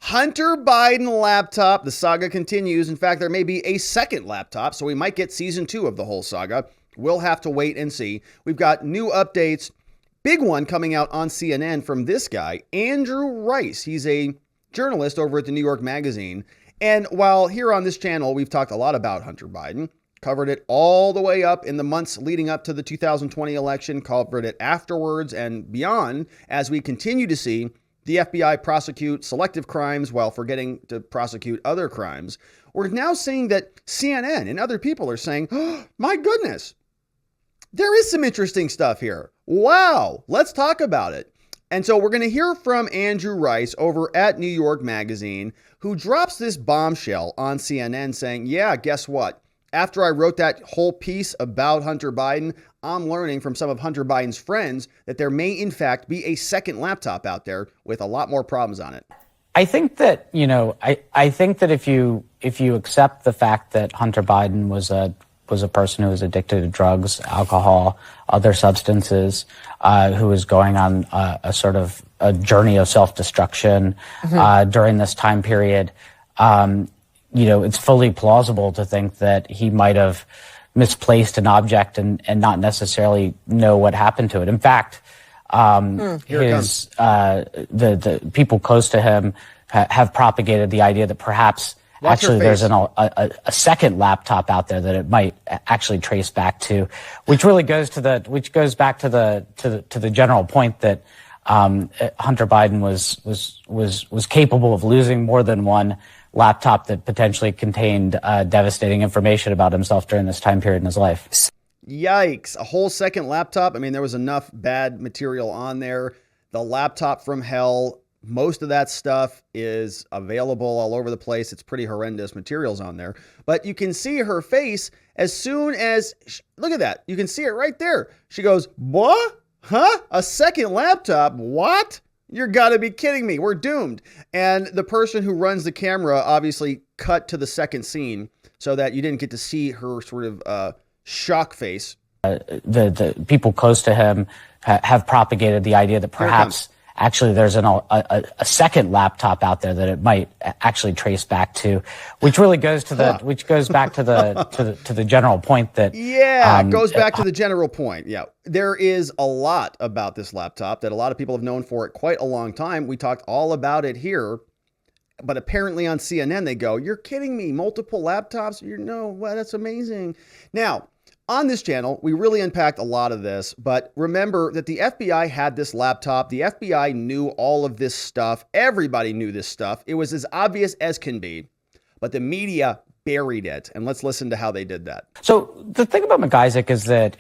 Hunter Biden laptop. The saga continues. In fact, there may be a second laptop, so we might get season 2 of the whole saga. We'll have to wait and see. We've got new updates. Big one coming out on CNN from this guy, Andrew Rice. He's a journalist over at the New York Magazine. And while here on this channel, we've talked a lot about Hunter Biden, covered it all the way up in the months leading up to the 2020 election, covered it afterwards and beyond, as we continue to see the FBI prosecute selective crimes while forgetting to prosecute other crimes. We're now seeing that CNN and other people are saying, oh, my goodness, there is some interesting stuff here. Wow, let's talk about it. And so we're going to hear from Andrew Rice over at New York Magazine, who drops this bombshell on CNN saying, yeah, guess what? After I wrote that whole piece about Hunter Biden, I'm learning from some of Hunter Biden's friends that there may, in fact, be a second laptop out there with a lot more problems on it. I think that, I think that if you accept the fact that Hunter Biden was a person who was addicted to drugs, alcohol, other substances, who was going on a sort of a journey of self-destruction during this time period, it's fully plausible to think that he might have misplaced an object and not necessarily know what happened to it. In fact, the people close to him have propagated the idea that perhaps there's a second laptop out there that it might actually trace back to, which goes back to the general point that Hunter Biden was capable of losing more than one laptop that potentially contained devastating information about himself during this time period in his life. Yikes. A whole second laptop. I mean, there was enough bad material on there. The laptop from hell, most of that stuff is available all over the place. It's pretty horrendous materials on there. But you can see her face as soon as, look at that. You can see it right there. She goes, what? Huh? A second laptop? What? You're gotta be kidding me. We're doomed. And the person who runs the camera obviously cut to the second scene so that you didn't get to see her sort of shock face. The people close to him have propagated the idea that perhaps there's a second laptop out there that it might actually trace back to, which goes back to the general point that it goes back to the general point. Yeah, there is a lot about this laptop that a lot of people have known for it quite a long time. We talked all about it here, but apparently on CNN they go, "You're kidding me! Multiple laptops? Well, that's amazing." Now, on this channel, we really unpacked a lot of this, but remember that the FBI had this laptop. The FBI knew all of this stuff. Everybody knew this stuff. It was as obvious as can be, but the media buried it. And let's listen to how they did that. So the thing about McIsaac is that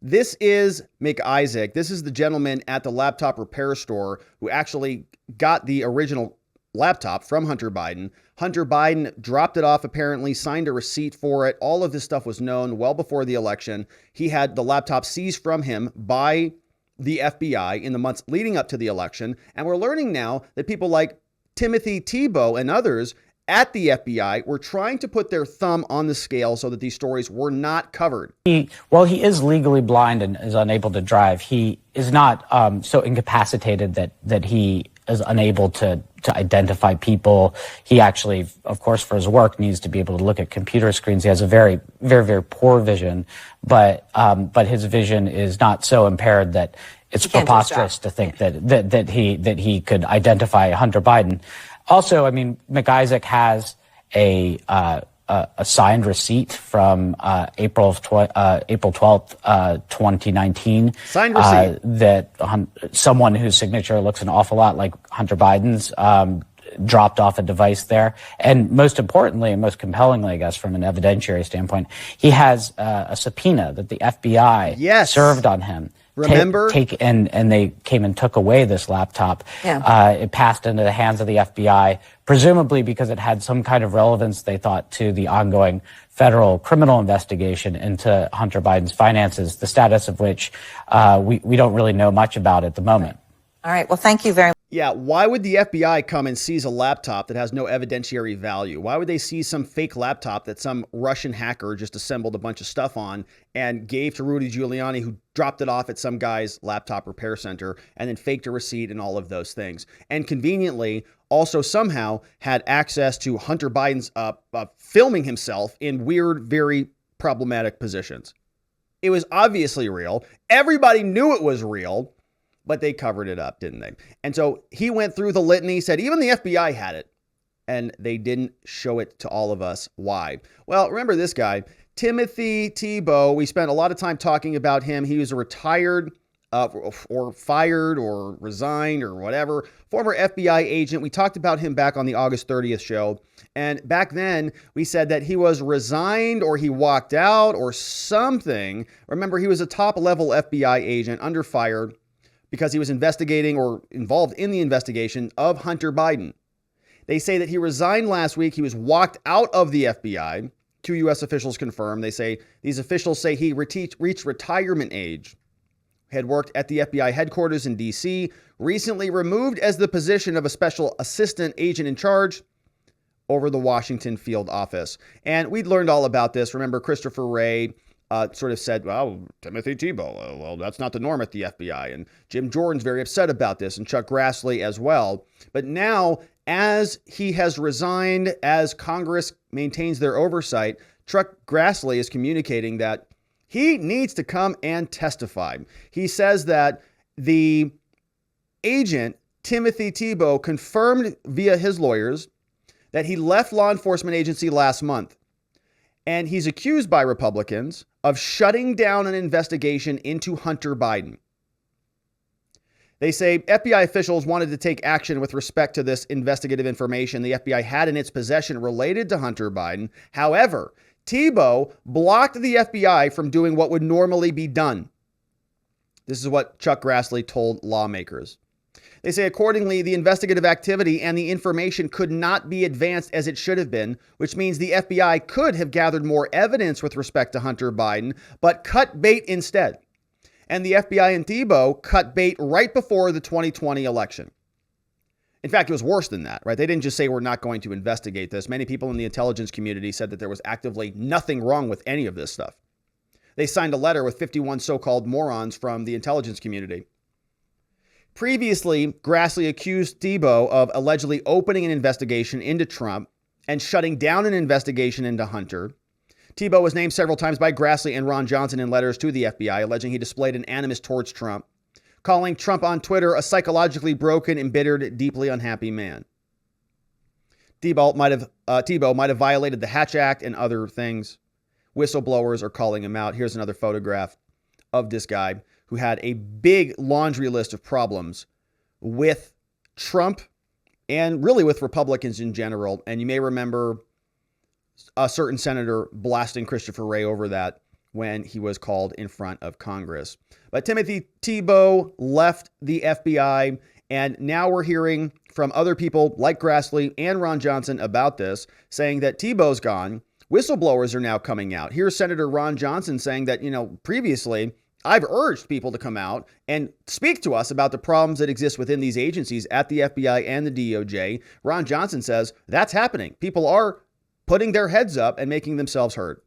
this is McIsaac. This is the gentleman at the laptop repair store who actually got the original laptop from Hunter Biden. Hunter Biden dropped it off, apparently, signed a receipt for it. All of this stuff was known well before the election. He had the laptop seized from him by the FBI in the months leading up to the election. And we're learning now that people like Timothy Thibault and others at the FBI were trying to put their thumb on the scale so that these stories were not covered. While he is legally blind and is unable to drive, he is not so incapacitated that he is unable to identify people. He actually, of course, for his work, needs to be able to look at computer screens. He has a very, very, very poor vision, but his vision is not so impaired that it's preposterous to think that he could identify Hunter Biden. Also, I mean, McIsaac has a signed receipt from April 12th, 2019. Signed receipt. That someone whose signature looks an awful lot like Hunter Biden's dropped off a device there. And most importantly, and most compellingly, I guess, from an evidentiary standpoint, he has a subpoena that the FBI served on him. Remember? And they came and took away this laptop. Yeah. It passed into the hands of the FBI, presumably because it had some kind of relevance, they thought, to the ongoing federal criminal investigation into Hunter Biden's finances, the status of which we don't really know much about at the moment. All right. Well, thank you very much. Yeah, why would the FBI come and seize a laptop that has no evidentiary value? Why would they seize some fake laptop that some Russian hacker just assembled a bunch of stuff on and gave to Rudy Giuliani, who dropped it off at some guy's laptop repair center and then faked a receipt and all of those things? And conveniently, also somehow had access to Hunter Biden's filming himself in weird, very problematic positions. It was obviously real. Everybody knew it was real. But they covered it up, didn't they? And so he went through the litany, said even the FBI had it, and they didn't show it to all of us. Why? Well, remember this guy, Timothy Thibault. We spent a lot of time talking about him. He was a retired or fired or resigned or whatever, former FBI agent. We talked about him back on the August 30th show. And back then, we said that he was resigned or he walked out or something. Remember, he was a top-level FBI agent under fire because he was investigating or involved in the investigation of Hunter Biden. They say that he resigned last week. He was walked out of the FBI. 2 U.S. officials confirm. These officials say he reached retirement age, had worked at the FBI headquarters in D.C., recently removed as the position of a special assistant agent in charge over the Washington field office. And we'd learned all about this. Remember, Christopher Wray sort of said, well, Timothy Thibault, well, that's not the norm at the FBI. And Jim Jordan's very upset about this, and Chuck Grassley as well. But now, as he has resigned, as Congress maintains their oversight, Chuck Grassley is communicating that he needs to come and testify. He says that the agent, Timothy Thibault, confirmed via his lawyers that he left law enforcement agency last month. And he's accused by Republicans of shutting down an investigation into Hunter Biden. They say FBI officials wanted to take action with respect to this investigative information the FBI had in its possession related to Hunter Biden. However, Thibault blocked the FBI from doing what would normally be done. This is what Chuck Grassley told lawmakers. They say, accordingly, the investigative activity and the information could not be advanced as it should have been, which means the FBI could have gathered more evidence with respect to Hunter Biden, but cut bait instead. And the FBI and Thibault cut bait right before the 2020 election. In fact, it was worse than that, right? They didn't just say we're not going to investigate this. Many people in the intelligence community said that there was actively nothing wrong with any of this stuff. They signed a letter with 51 so-called morons from the intelligence community. Previously, Grassley accused Thibault of allegedly opening an investigation into Trump and shutting down an investigation into Hunter. Thibault was named several times by Grassley and Ron Johnson in letters to the FBI, alleging he displayed an animus towards Trump, calling Trump on Twitter a psychologically broken, embittered, deeply unhappy man. Thibault might have violated the Hatch Act and other things. Whistleblowers are calling him out. Here's another photograph of this guy who had a big laundry list of problems with Trump and really with Republicans in general. And you may remember a certain senator blasting Christopher Wray over that when he was called in front of Congress. But Timothy Thibault left the FBI, and now we're hearing from other people like Grassley and Ron Johnson about this, saying that Thibault's gone. Whistleblowers are now coming out. Here's Senator Ron Johnson saying that, previously, I've urged people to come out and speak to us about the problems that exist within these agencies at the FBI and the DOJ. Ron Johnson says that's happening. People are putting their heads up and making themselves heard.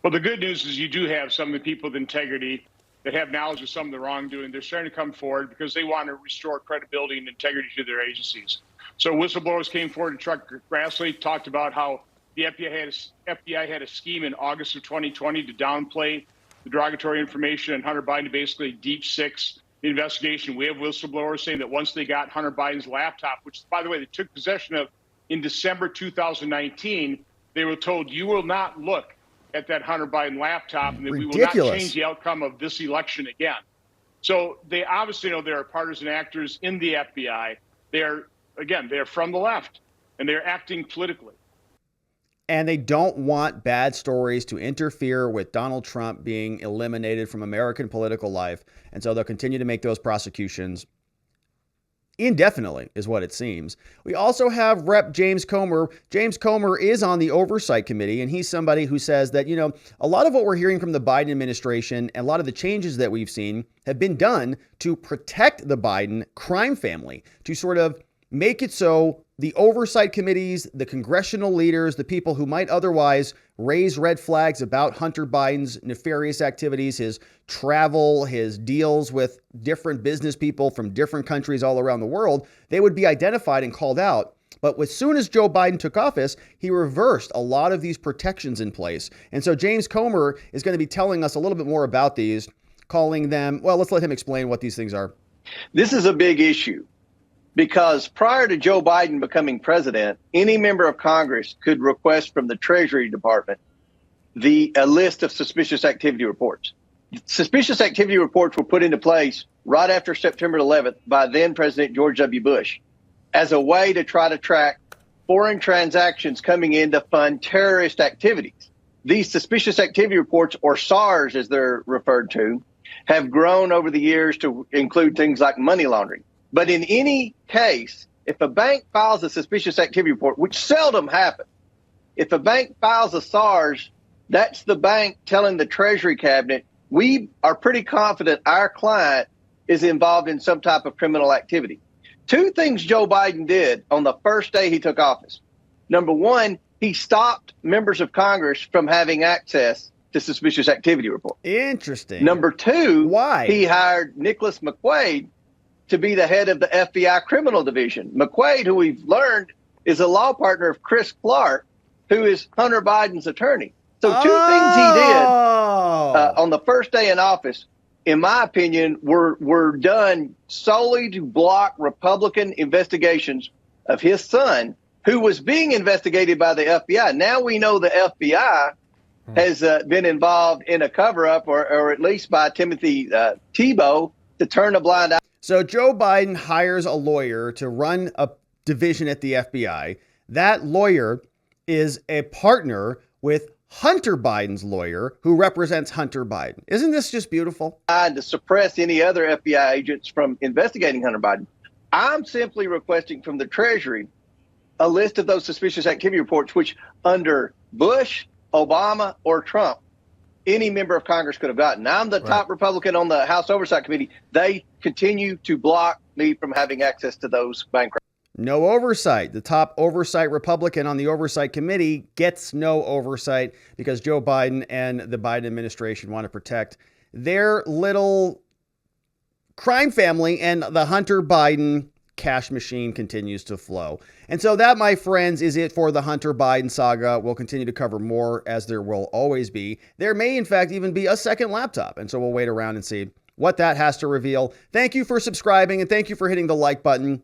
Well, the good news is you do have some of the people with integrity that have knowledge of some of the wrongdoing. They're starting to come forward because they want to restore credibility and integrity to their agencies. So whistleblowers came forward, and Chuck Grassley talked about how the FBI had a scheme in August of 2020 to downplay the derogatory information and Hunter Biden to basically deep six the investigation. We have whistleblowers saying that once they got Hunter Biden's laptop, which, by the way, they took possession of in December 2019, they were told, you will not look at that Hunter Biden laptop, and that we will not change the outcome of this election again. So they obviously know there are partisan actors in the FBI. They are from the left, and they're acting politically. And they don't want bad stories to interfere with Donald Trump being eliminated from American political life. And so they'll continue to make those prosecutions. indefinitely is what it seems. We also have Rep. James Comer. James Comer is on the Oversight Committee, and he's somebody who says that, a lot of what we're hearing from the Biden administration and a lot of the changes that we've seen have been done to protect the Biden crime family, to sort of make it so the oversight committees, the congressional leaders, the people who might otherwise raise red flags about Hunter Biden's nefarious activities, his travel, his deals with different business people from different countries all around the world, they would be identified and called out. But as soon as Joe Biden took office, he reversed a lot of these protections in place. And so James Comer is going to be telling us a little bit more about these, calling them, well, let's let him explain what these things are. This is a big issue, because prior to Joe Biden becoming president, any member of Congress could request from the Treasury Department a list of suspicious activity reports. Suspicious activity reports were put into place right after September 11th by then President George W. Bush as a way to try to track foreign transactions coming in to fund terrorist activities. These suspicious activity reports, or SARs as they're referred to, have grown over the years to include things like money laundering. But in any case, if a bank files a suspicious activity report, which seldom happens, if a bank files a SARS, that's the bank telling the Treasury Cabinet, we are pretty confident our client is involved in some type of criminal activity. Two things Joe Biden did on the first day he took office. Number one, he stopped members of Congress from having access to suspicious activity reports. Interesting. Number two, why? He hired Nicholas McQuaid to be the head of the FBI criminal division. McQuaid, who we've learned is a law partner of Chris Clark, who is Hunter Biden's attorney. So two things he did on the first day in office, in my opinion, were done solely to block Republican investigations of his son, who was being investigated by the FBI. Now we know the FBI has been involved in a cover-up, or at least by Timothy Thibault, to turn a blind eye. So Joe Biden hires a lawyer to run a division at the FBI. That lawyer is a partner with Hunter Biden's lawyer, who represents Hunter Biden. Isn't this just beautiful? To suppress any other FBI agents from investigating Hunter Biden. I'm simply requesting from the Treasury a list of those suspicious activity reports, which under Bush, Obama, or Trump, any member of Congress could have gotten. I'm the top Republican on the House Oversight Committee. They continue to block me from having access to those bank records. No oversight. The top oversight Republican on the Oversight Committee gets no oversight because Joe Biden and the Biden administration want to protect their little crime family, and the Hunter Biden cash machine continues to flow. And so that, my friends, is it for the Hunter Biden saga. We'll continue to cover more, as there will always be. There may, in fact, even be a second laptop. And so we'll wait around and see what that has to reveal. Thank you for subscribing, and thank you for hitting the like button.